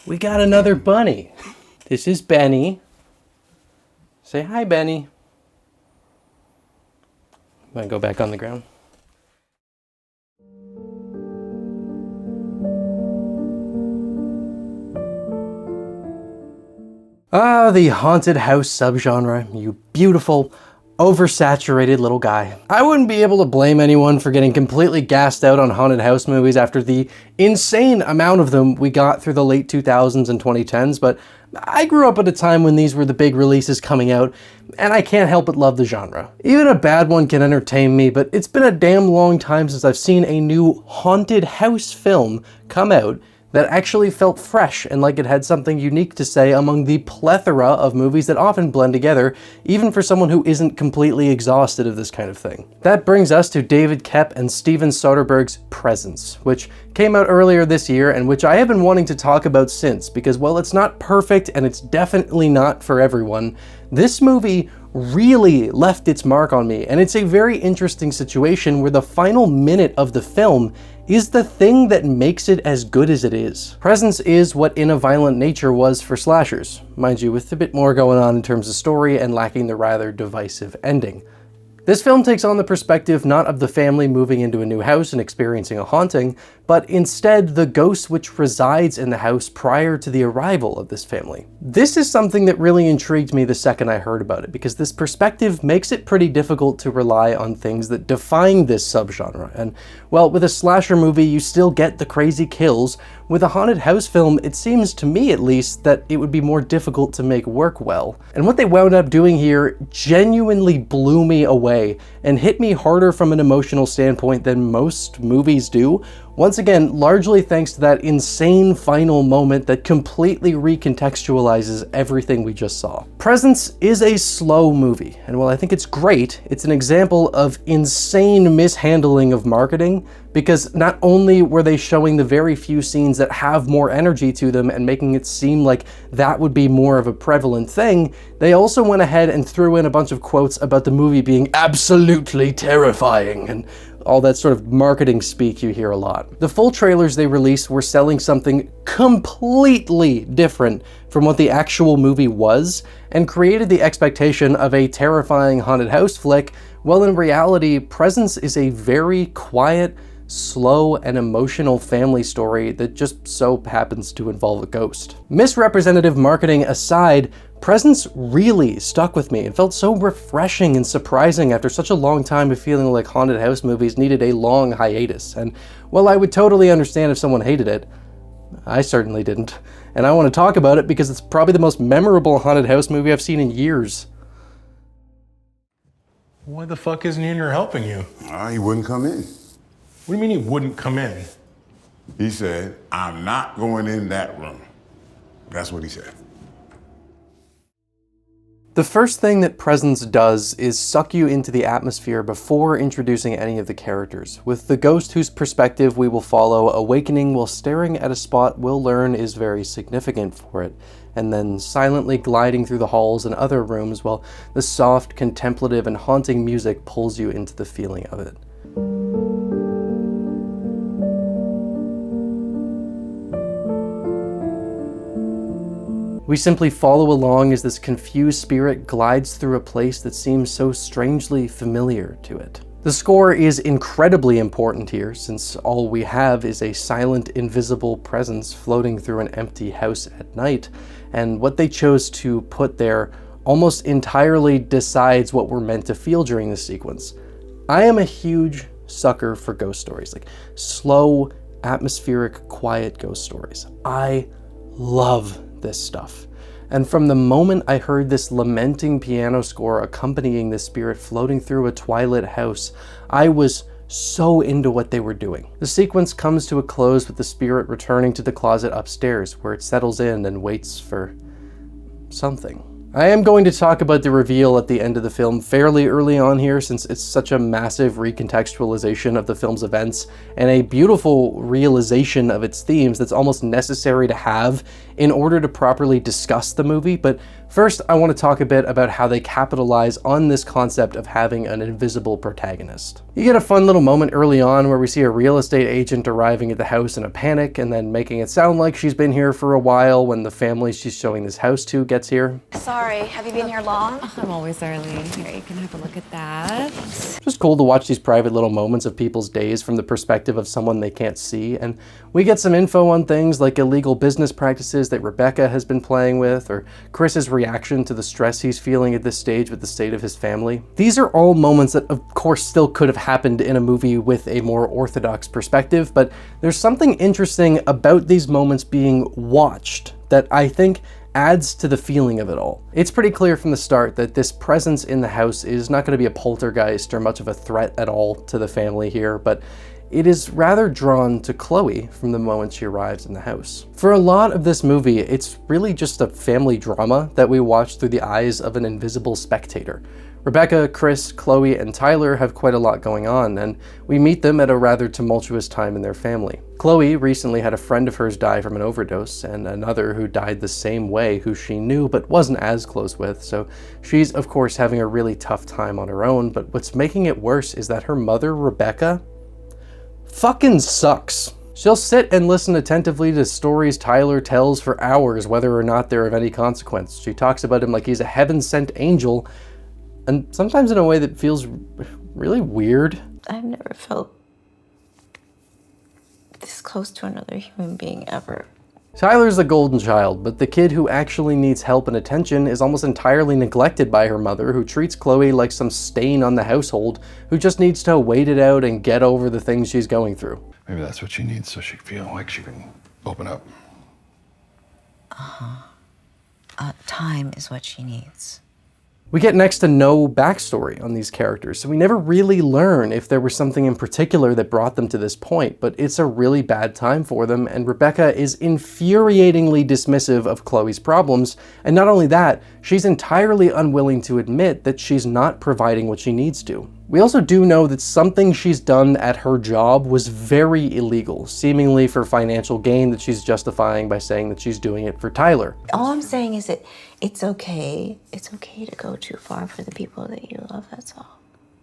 We got another bunny. This is Benny. Say hi, Benny. I'm gonna go back on the ground. Ah, the haunted house subgenre, you beautiful, oversaturated little guy. I wouldn't be able to blame anyone for getting completely gassed out on haunted house movies after the insane amount of them we got through the late 2000s and 2010s, but I grew up at a time when these were the big releases coming out, and I can't help but love the genre. Even a bad one can entertain me, but it's been a damn long time since I've seen a new haunted house film come out that actually felt fresh and like it had something unique to say among the plethora of movies that often blend together, even for someone who isn't completely exhausted of this kind of thing. That brings us to David Koepp and Steven Soderbergh's Presence, which came out earlier this year and which I have been wanting to talk about since, because while it's not perfect and it's definitely not for everyone, this movie really left its mark on me, and it's a very interesting situation where the final minute of the film is the thing that makes it as good as it is. Presence is what In a Violent Nature was for slashers, mind you, with a bit more going on in terms of story and lacking the rather divisive ending. This film takes on the perspective not of the family moving into a new house and experiencing a haunting, but instead the ghost which resides in the house prior to the arrival of this family. This is something that really intrigued me the second I heard about it, because this perspective makes it pretty difficult to rely on things that define this subgenre. And well, with a slasher movie you still get the crazy kills. With a haunted house film, it seems to me at least that it would be more difficult to make work well. And what they wound up doing here genuinely blew me away and hit me harder from an emotional standpoint than most movies do. Once again, largely thanks to that insane final moment that completely recontextualizes everything we just saw. Presence is a slow movie, and while I think it's great, it's an example of insane mishandling of marketing, because not only were they showing the very few scenes that have more energy to them and making it seem like that would be more of a prevalent thing, they also went ahead and threw in a bunch of quotes about the movie being absolutely terrifying and all that sort of marketing speak you hear a lot. The full trailers they released were selling something completely different from what the actual movie was, and created the expectation of a terrifying haunted house flick, while in reality, Presence is a very quiet, slow, and emotional family story that just so happens to involve a ghost. Misrepresentative marketing aside, Presence really stuck with me and felt so refreshing and surprising after such a long time of feeling like haunted house movies needed a long hiatus. And while I would totally understand if someone hated it, I certainly didn't. And I want to talk about it because it's probably the most memorable haunted house movie I've seen in years. Why the fuck isn't he in here helping you? He wouldn't come in. What do you mean he wouldn't come in? He said, I'm not going in that room. That's what he said. The first thing that Presence does is suck you into the atmosphere before introducing any of the characters, with the ghost whose perspective we will follow awakening while staring at a spot we'll learn is very significant for it, and then silently gliding through the halls and other rooms while the soft, contemplative, and haunting music pulls you into the feeling of it. We simply follow along as this confused spirit glides through a place that seems so strangely familiar to it. The score is incredibly important here, since all we have is a silent, invisible presence floating through an empty house at night, and what they chose to put there almost entirely decides what we're meant to feel during this sequence. I am a huge sucker for ghost stories, like slow, atmospheric, quiet ghost stories. I love this stuff. And from the moment I heard this lamenting piano score accompanying the spirit floating through a twilit house, I was so into what they were doing. The sequence comes to a close with the spirit returning to the closet upstairs, where it settles in and waits for something. I am going to talk about the reveal at the end of the film fairly early on here, since it's such a massive recontextualization of the film's events and a beautiful realization of its themes that's almost necessary to have in order to properly discuss the movie. But first, I want to talk a bit about how they capitalize on this concept of having an invisible protagonist. You get a fun little moment early on where we see a real estate agent arriving at the house in a panic and then making it sound like she's been here for a while when the family she's showing this house to gets here. Sorry, have you been here long? I'm always early. Here, you can have a look at that. Just cool to watch these private little moments of people's days from the perspective of someone they can't see, and we get some info on things like illegal business practices that Rebecca has been playing with, or Chris's reaction to the stress he's feeling at this stage with the state of his family. These are all moments that of course still could have happened in a movie with a more orthodox perspective, but there's something interesting about these moments being watched that I think adds to the feeling of it all. It's pretty clear from the start that this presence in the house is not going to be a poltergeist or much of a threat at all to the family here, but it is rather drawn to Chloe from the moment she arrives in the house. For a lot of this movie, it's really just a family drama that we watch through the eyes of an invisible spectator. Rebecca, Chris, Chloe, and Tyler have quite a lot going on, and we meet them at a rather tumultuous time in their family. Chloe recently had a friend of hers die from an overdose, and another who died the same way who she knew but wasn't as close with, so she's of course having a really tough time on her own, but what's making it worse is that her mother, Rebecca, fucking sucks. She'll sit and listen attentively to stories Tyler tells for hours, whether or not they're of any consequence. She talks about him like he's a heaven-sent angel, and sometimes in a way that feels really weird. I've never felt this close to another human being ever. Tyler's the golden child, but the kid who actually needs help and attention is almost entirely neglected by her mother, who treats Chloe like some stain on the household, who just needs to wait it out and get over the things she's going through. Maybe that's what she needs so she feel like she can open up. Time is what she needs. We get next to no backstory on these characters, so we never really learn if there was something in particular that brought them to this point, but it's a really bad time for them, and Rebecca is infuriatingly dismissive of Chloe's problems, and not only that, she's entirely unwilling to admit that she's not providing what she needs to. We also do know that something she's done at her job was very illegal, seemingly for financial gain that she's justifying by saying that she's doing it for Tyler. All I'm saying is that it's okay. It's okay to go too far for the people that you love, that's all.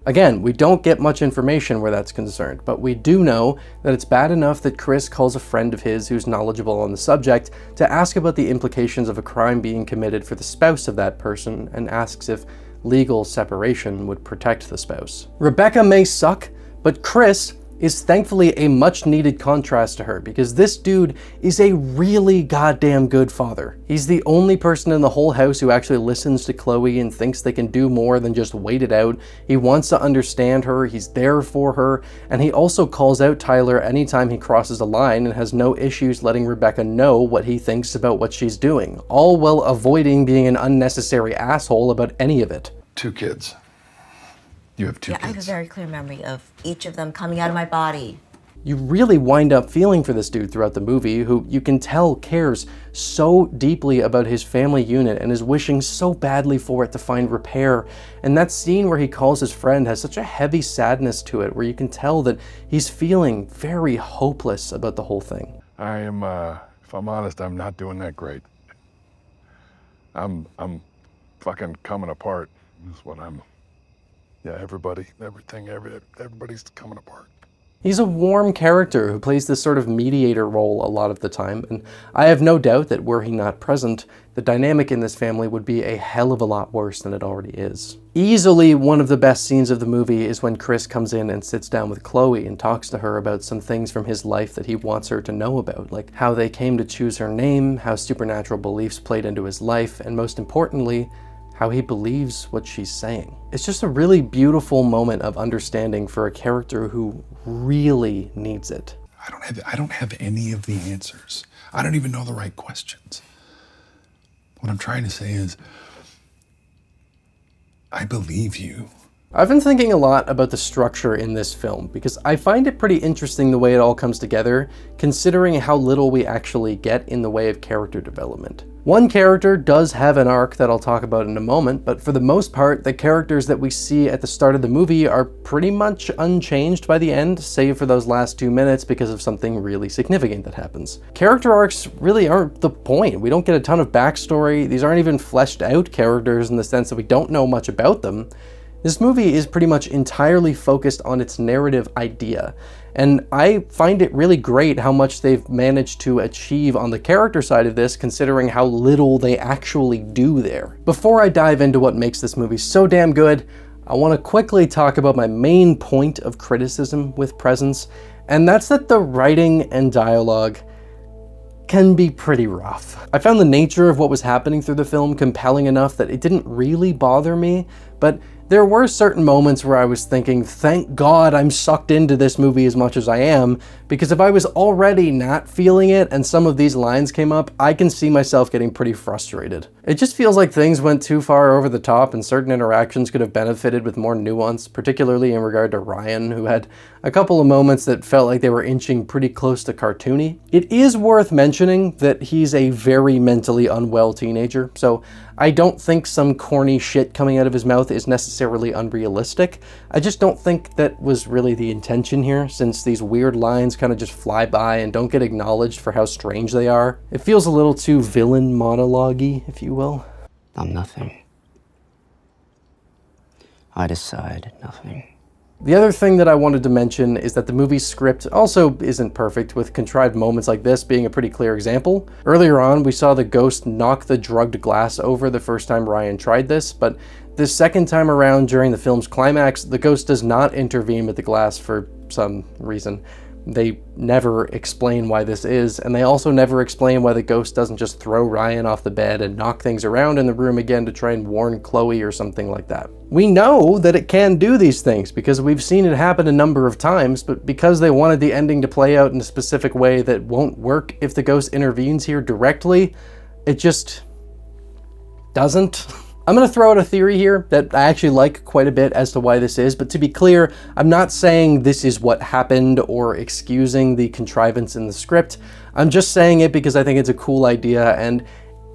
Again, we don't get much information where that's concerned, but we do know that it's bad enough that Chris calls a friend of his who's knowledgeable on the subject to ask about the implications of a crime being committed for the spouse of that person, and asks if legal separation would protect the spouse. Rebecca may suck, but Chris is thankfully a much needed contrast to her, because this dude is a really goddamn good father. He's the only person in the whole house who actually listens to Chloe and thinks they can do more than just wait it out. He wants to understand her, he's there for her, and he also calls out Tyler anytime he crosses a line and has no issues letting Rebecca know what he thinks about what she's doing, all while avoiding being an unnecessary asshole about any of it. 2 kids. You have 2 Yeah, I have a kids. very clear memory of each of them coming out of my body. You really wind up feeling for this dude throughout the movie, who you can tell cares so deeply about his family unit and is wishing so badly for it to find repair. And that scene where he calls his friend has such a heavy sadness to it, where you can tell that he's feeling very hopeless about the whole thing. I am, if I'm honest, I'm not doing that great. I'm fucking coming apart. That's what I'm. Yeah, everybody's coming apart. He's a warm character who plays this sort of mediator role a lot of the time, and I have no doubt that were he not present, the dynamic in this family would be a hell of a lot worse than it already is. Easily one of the best scenes of the movie is when Chris comes in and sits down with Chloe and talks to her about some things from his life that he wants her to know about, like how they came to choose her name, how supernatural beliefs played into his life, and most importantly, how he believes what she's saying. It's just a really beautiful moment of understanding for a character who really needs it. I don't have any of the answers. I don't even know the right questions. What I'm trying to say is, I believe you. I've been thinking a lot about the structure in this film because I find it pretty interesting the way it all comes together, considering how little we actually get in the way of character development. One character does have an arc that I'll talk about in a moment, but for the most part, the characters that we see at the start of the movie are pretty much unchanged by the end, save for those last 2 minutes because of something really significant that happens. Character arcs really aren't the point. We don't get a ton of backstory. These aren't even fleshed out characters in the sense that we don't know much about them. This movie is pretty much entirely focused on its narrative idea, and I find it really great how much they've managed to achieve on the character side of this, considering how little they actually do there. Before I dive into what makes this movie so damn good, I want to quickly talk about my main point of criticism with Presence, and that's that the writing and dialogue can be pretty rough. I found the nature of what was happening through the film compelling enough that it didn't really bother me, but there were certain moments where I was thinking, thank God I'm sucked into this movie as much as I am, because if I was already not feeling it and some of these lines came up, I can see myself getting pretty frustrated. It just feels like things went too far over the top and certain interactions could have benefited with more nuance, particularly in regard to Ryan, who had a couple of moments that felt like they were inching pretty close to cartoony. It is worth mentioning that he's a very mentally unwell teenager, so I don't think some corny shit coming out of his mouth is necessarily unrealistic. I just don't think that was really the intention here, since these weird lines kind of just fly by and don't get acknowledged for how strange they are. It feels a little too villain monologue-y, if you will. I'm nothing. I decide nothing. The other thing that I wanted to mention is that the movie's script also isn't perfect, with contrived moments like this being a pretty clear example. Earlier on, we saw the ghost knock the drugged glass over the first time Ryan tried this, but this second time around during the film's climax, the ghost does not intervene with the glass for some reason. They never explain why this is, and they also never explain why the ghost doesn't just throw Ryan off the bed and knock things around in the room again to try and warn Chloe or something like that. We know that it can do these things because we've seen it happen a number of times, but because they wanted the ending to play out in a specific way that won't work if the ghost intervenes here directly, it just doesn't. I'm going to throw out a theory here that I actually like quite a bit as to why this is, but to be clear, I'm not saying this is what happened or excusing the contrivance in the script. I'm just saying it because I think it's a cool idea, and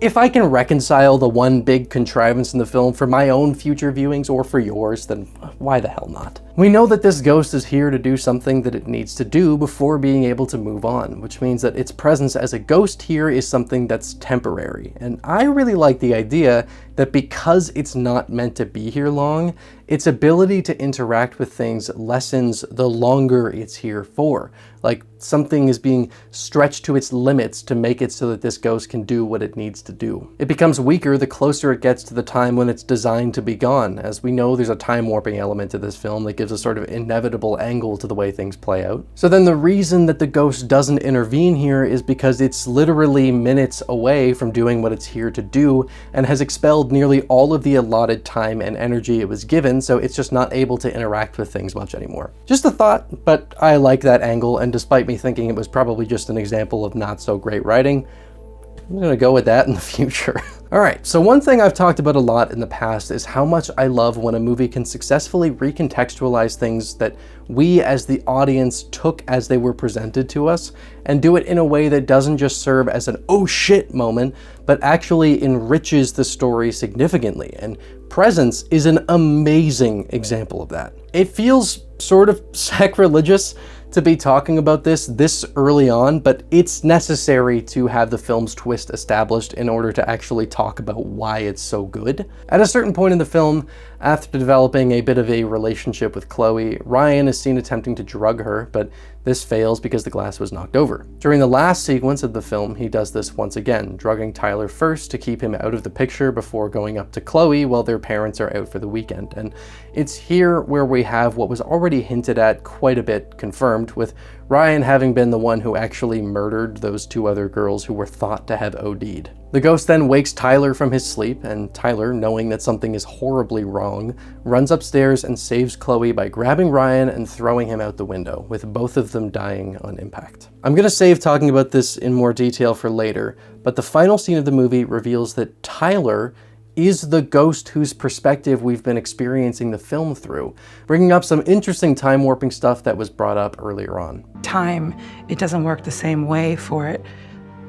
if I can reconcile the one big contrivance in the film for my own future viewings or for yours, then why the hell not? We know that this ghost is here to do something that it needs to do before being able to move on, which means that its presence as a ghost here is something that's temporary. And I really like the idea that because it's not meant to be here long, its ability to interact with things lessens the longer it's here for. Like something is being stretched to its limits to make it so that this ghost can do what it needs to do. It becomes weaker the closer it gets to the time when it's designed to be gone. As we know, there's a time warping element to this film that gives a sort of inevitable angle to the way things play out. So then the reason that the ghost doesn't intervene here is because it's literally minutes away from doing what it's here to do and has expelled nearly all of the allotted time and energy it was given, so it's just not able to interact with things much anymore. Just a thought, but I like that angle, and despite me thinking it was probably just an example of not so great writing, I'm gonna go with that in the future. All right, so one thing I've talked about a lot in the past is how much I love when a movie can successfully recontextualize things that we as the audience took as they were presented to us, and do it in a way that doesn't just serve as an oh shit moment, but actually enriches the story significantly. And Presence is an amazing example of that. It feels sort of sacrilegious to be talking about this early on, but it's necessary to have the film's twist established in order to actually talk about why it's so good. At a certain point in the film, after developing a bit of a relationship with Chloe, Ryan is seen attempting to drug her, but this fails because the glass was knocked over. During the last sequence of the film, he does this once again, drugging Tyler first to keep him out of the picture before going up to Chloe while their parents are out for the weekend. And it's here where we have what was already hinted at quite a bit confirmed, with Ryan having been the one who actually murdered those two other girls who were thought to have OD'd. The ghost then wakes Tyler from his sleep, and Tyler, knowing that something is horribly wrong, runs upstairs and saves Chloe by grabbing Ryan and throwing him out the window, with both of them dying on impact. I'm gonna save talking about this in more detail for later, but the final scene of the movie reveals that Tyler is the ghost whose perspective we've been experiencing the film through, bringing up some interesting time warping stuff that was brought up earlier on. Time, it doesn't work the same way for it.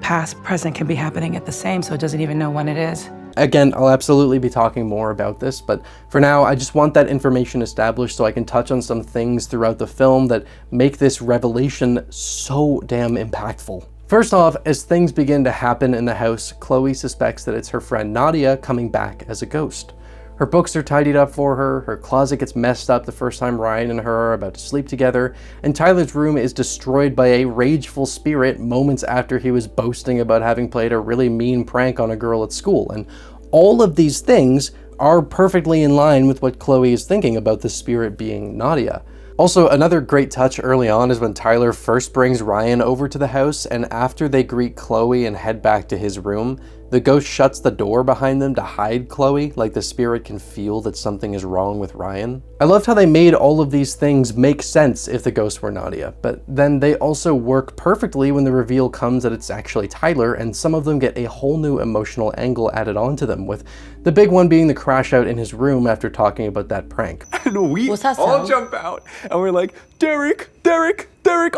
Past, present can be happening at the same, so it doesn't even know when it is. Again, I'll absolutely be talking more about this, but for now, I just want that information established so I can touch on some things throughout the film that make this revelation so damn impactful. First off, as things begin to happen in the house, Chloe suspects that it's her friend Nadia coming back as a ghost. Her books are tidied up for her, her closet gets messed up the first time Ryan and her are about to sleep together, and Tyler's room is destroyed by a rageful spirit moments after he was boasting about having played a really mean prank on a girl at school. And all of these things are perfectly in line with what Chloe is thinking about the spirit being Nadia. Also, another great touch early on is when Tyler first brings Ryan over to the house, and after they greet Chloe and head back to his room, the ghost shuts the door behind them to hide Chloe, like the spirit can feel that something is wrong with Ryan. I loved how they made all of these things make sense if the ghost were Nadia, but then they also work perfectly when the reveal comes that it's actually Tyler, and some of them get a whole new emotional angle added onto them, with the big one being the crash out in his room after talking about that prank. And we Was that all so? jump out and we're like, Derek,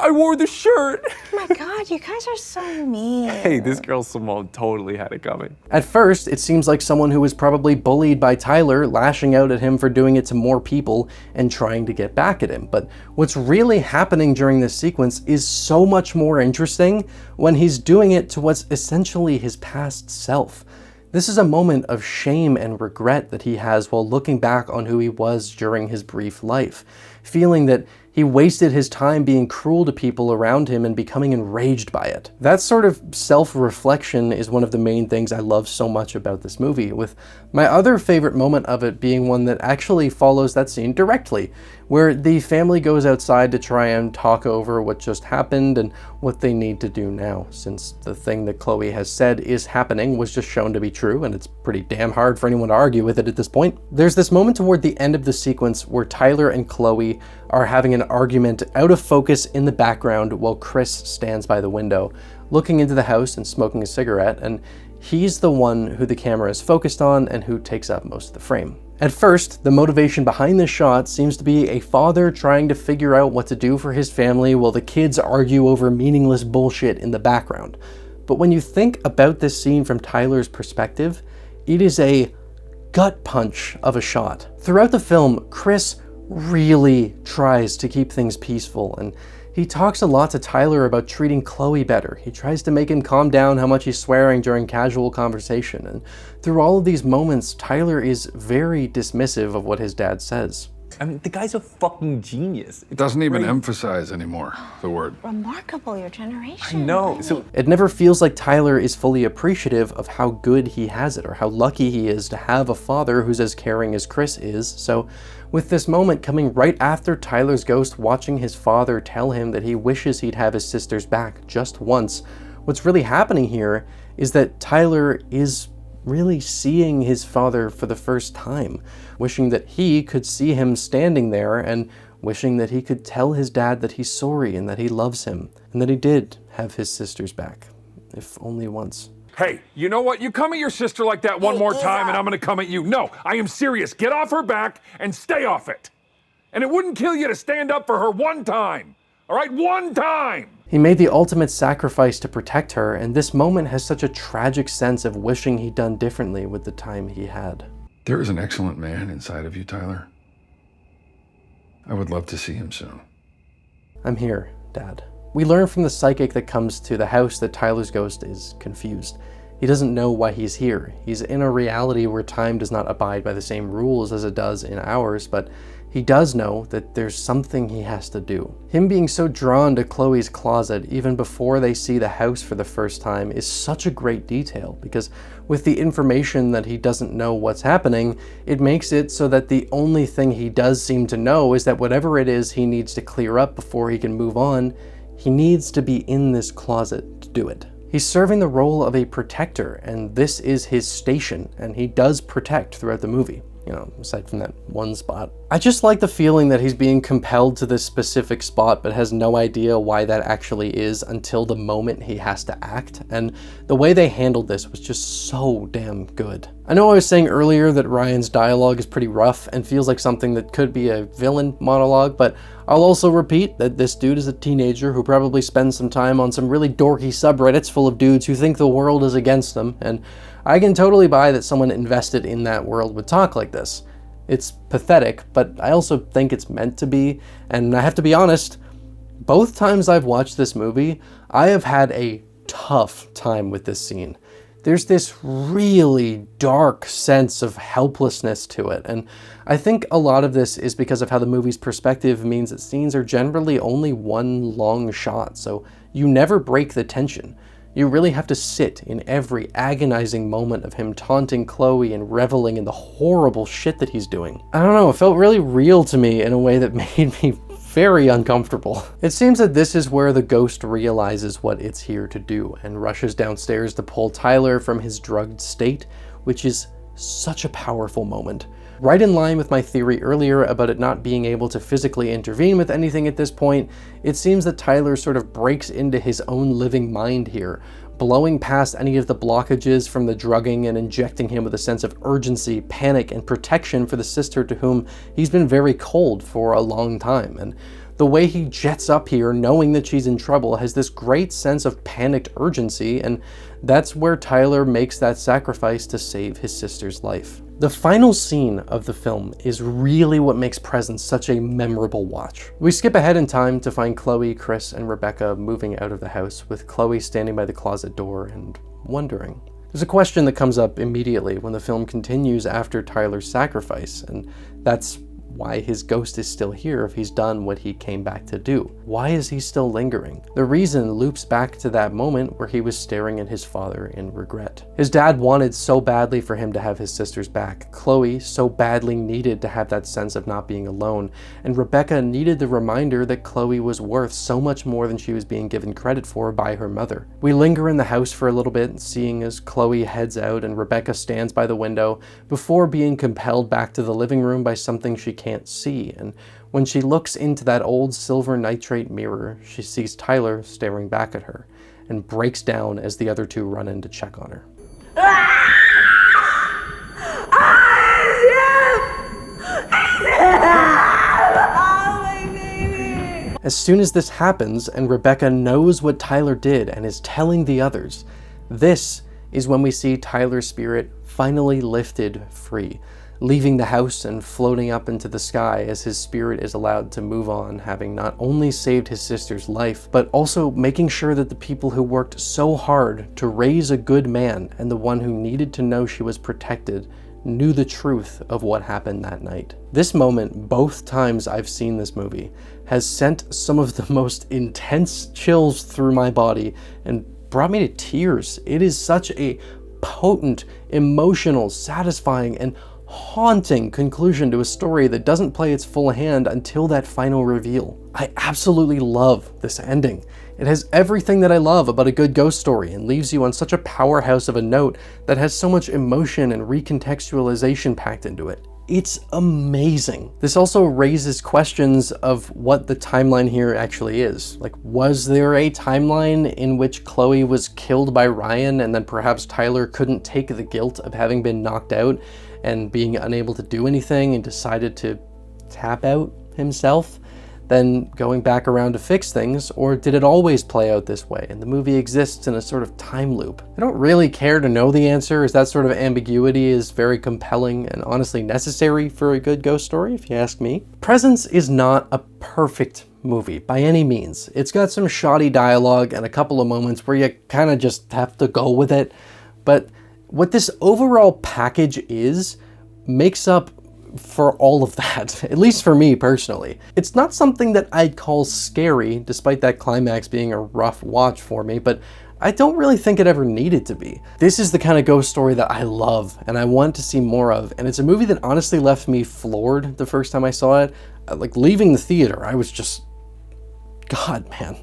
I wore the shirt. Oh my God, you guys are so mean. Hey, this girl Simone totally had it coming. At first, it seems like someone who was probably bullied by Tyler, lashing out at him for doing it to more people and trying to get back at him. But what's really happening during this sequence is so much more interesting when he's doing it to what's essentially his past self. This is a moment of shame and regret that he has while looking back on who he was during his brief life, feeling that he wasted his time being cruel to people around him and becoming enraged by it. That sort of self-reflection is one of the main things I love so much about this movie, with my other favorite moment of it being one that actually follows that scene directly, where the family goes outside to try and talk over what just happened and what they need to do now, since the thing that Chloe has said is happening was just shown to be true, and it's pretty damn hard for anyone to argue with it at this point. There's this moment toward the end of the sequence where Tyler and Chloe are having an argument out of focus in the background while Chris stands by the window, looking into the house and smoking a cigarette, and he's the one who the camera is focused on and who takes up most of the frame. At first, the motivation behind this shot seems to be a father trying to figure out what to do for his family while the kids argue over meaningless bullshit in the background. But when you think about this scene from Tyler's perspective, it is a gut punch of a shot. Throughout the film, Chris really tries to keep things peaceful, and he talks a lot to Tyler about treating Chloe better. He tries to make him calm down how much he's swearing during casual conversation, and through all of these moments, Tyler is very dismissive of what his dad says. I mean, the guy's a fucking genius. It doesn't even emphasize anymore, the word. Remarkable, your generation. I know. So It never feels like Tyler is fully appreciative of how good he has it, or how lucky he is to have a father who's as caring as Chris is. So with this moment coming right after Tyler's ghost watching his father tell him that he wishes he'd have his sisters back just once, what's really happening here is that Tyler is really seeing his father for the first time, wishing that he could see him standing there and wishing that he could tell his dad that he's sorry and that he loves him and that he did have his sisters back, if only once. Hey, you know what? You come at your sister like that one more time and I'm gonna come at you. No, I am serious. Get off her back and stay off it. And it wouldn't kill you to stand up for her one time. All right, one time. He made the ultimate sacrifice to protect her, and this moment has such a tragic sense of wishing he'd done differently with the time he had. There is an excellent man inside of you, Tyler. I would love to see him soon. I'm here, Dad. We learn from the psychic that comes to the house that Tyler's ghost is confused. He doesn't know why he's here. He's in a reality where time does not abide by the same rules as it does in ours, but he does know that there's something he has to do. Him being so drawn to Chloe's closet even before they see the house for the first time is such a great detail, because with the information that he doesn't know what's happening, it makes it so that the only thing he does seem to know is that whatever it is he needs to clear up before he can move on, he needs to be in this closet to do it. He's serving the role of a protector, and this is his station, and he does protect throughout the movie. You know, aside from that one spot. I just like the feeling that he's being compelled to this specific spot but has no idea why that actually is until the moment he has to act, and the way they handled this was just so damn good. I know I was saying earlier that Ryan's dialogue is pretty rough and feels like something that could be a villain monologue, but I'll also repeat that this dude is a teenager who probably spends some time on some really dorky subreddits full of dudes who think the world is against them, and I can totally buy that someone invested in that world would talk like this. It's pathetic, but I also think it's meant to be, and I have to be honest, both times I've watched this movie, I have had a tough time with this scene. there's this really dark sense of helplessness to it. And I think a lot of this is because of how the movie's perspective means that scenes are generally only one long shot, so you never break the tension. You really have to sit in every agonizing moment of him taunting Chloe and reveling in the horrible shit that he's doing. I don't know, it felt really real to me in a way that made me very uncomfortable. It seems that this is where the ghost realizes what it's here to do and rushes downstairs to pull Tyler from his drugged state, which is such a powerful moment. Right in line with my theory earlier about it not being able to physically intervene with anything at this point, it seems that Tyler sort of breaks into his own living mind here, blowing past any of the blockages from the drugging and injecting him with a sense of urgency, panic, and protection for the sister to whom he's been very cold for a long time. And the way he jets up here knowing that she's in trouble has this great sense of panicked urgency, and that's where Tyler makes that sacrifice to save his sister's life. The final scene of the film is really what makes Presence such a memorable watch. We skip ahead in time to find Chloe, Chris, and Rebecca moving out of the house, with Chloe standing by the closet door and wondering. There's a question that comes up immediately when the film continues after Tyler's sacrifice, and that's why his ghost is still here if he's done what he came back to do. Why is he still lingering? The reason loops back to that moment where he was staring at his father in regret. His dad wanted so badly for him to have his sister's back. Chloe so badly needed to have that sense of not being alone. And Rebecca needed the reminder that Chloe was worth so much more than she was being given credit for by her mother. We linger in the house for a little bit, seeing as Chloe heads out and Rebecca stands by the window before being compelled back to the living room by something she can't see. And when she looks into that old silver nitrate mirror, she sees Tyler staring back at her and breaks down as the other two run in to check on her. As soon as this happens and Rebecca knows what Tyler did and is telling the others, this is when we see Tyler's spirit finally lifted free, leaving the house and floating up into the sky as his spirit is allowed to move on, having not only saved his sister's life, but also making sure that the people who worked so hard to raise a good man and the one who needed to know she was protected knew the truth of what happened that night. This moment, both times I've seen this movie, has sent some of the most intense chills through my body and brought me to tears. It is such a potent, emotional, satisfying, and haunting conclusion to a story that doesn't play its full hand until that final reveal. I absolutely love this ending. It has everything that I love about a good ghost story and leaves you on such a powerhouse of a note that has so much emotion and recontextualization packed into it. It's amazing. This also raises questions of what the timeline here actually is. Like, was there a timeline in which Chloe was killed by Ryan and then perhaps Tyler couldn't take the guilt of having been knocked out and being unable to do anything and decided to tap out himself, then going back around to fix things? Or did it always play out this way and the movie exists in a sort of time loop? I don't really care to know the answer, as that sort of ambiguity is very compelling and honestly necessary for a good ghost story, if you ask me. Presence is not a perfect movie by any means. It's got some shoddy dialogue and a couple of moments where you kind of just have to go with it, but what this overall package is makes up for all of that, at least for me personally. It's not something that I'd call scary, despite that climax being a rough watch for me, but I don't really think it ever needed to be. This is the kind of ghost story that I love and I want to see more of, and it's a movie that honestly left me floored the first time I saw it. Like, leaving the theater, I was just, God, man.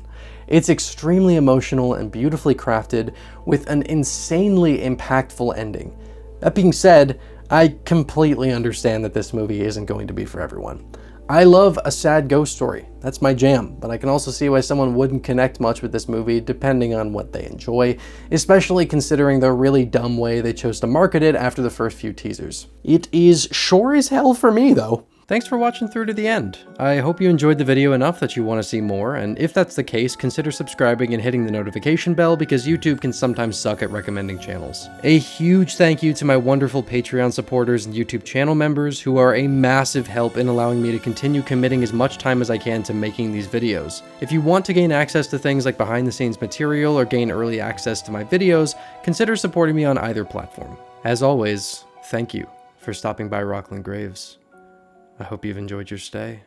It's extremely emotional and beautifully crafted with an insanely impactful ending. That being said, I completely understand that this movie isn't going to be for everyone. I love a sad ghost story, that's my jam, but I can also see why someone wouldn't connect much with this movie depending on what they enjoy, especially considering the really dumb way they chose to market it after the first few teasers. It is sure as hell for me though. Thanks for watching through to the end. I hope you enjoyed the video enough that you want to see more, and if that's the case, consider subscribing and hitting the notification bell because YouTube can sometimes suck at recommending channels. A huge thank you to my wonderful Patreon supporters and YouTube channel members who are a massive help in allowing me to continue committing as much time as I can to making these videos. If you want to gain access to things like behind the scenes material or gain early access to my videos, consider supporting me on either platform. As always, thank you for stopping by Rocklin Graves. I hope you've enjoyed your stay.